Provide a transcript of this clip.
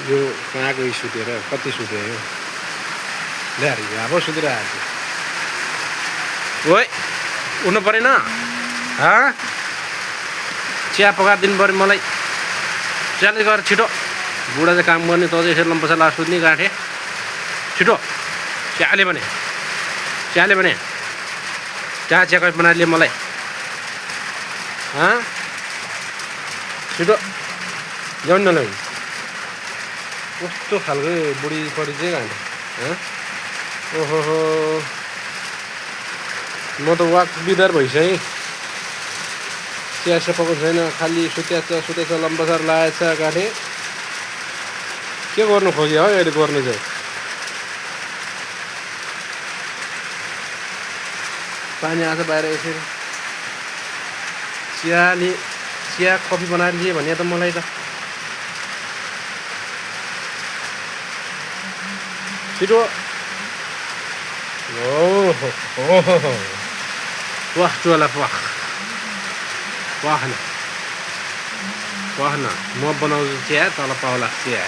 यो कहाँ गई सुतेर कति सुत्यो यो ल्याएर अब सुतिरहेको छु ओइ उठ्नु परेन चिया पकाइदिनु पऱ्यो मलाई चियाले गएर छिटो बुढा चाहिँ काम गर्ने त चाहिँ यसरी लम्पसा लाएर सुत्ने गाँठे छिटो चियाले भने चिया कप बनाइदिए मलाई छिटो जाउँ न ल कस्तो खालको बुढी परी चाहिँ गाँठे ओहो म त वाक बिदार भइसकेँ चिया पकाएको छैन खालि सुतेछ लम्बसार लागेछ गाँठे के गर्नु खोज्यो है अहिले गर्नु चाहिँ पानी आछ बाहिर यसरी चिया कफी बनाएर दिए भने त मलाई त छिटो वाह चुला वाह न म बनाउँछु चिया तल पाउला चिया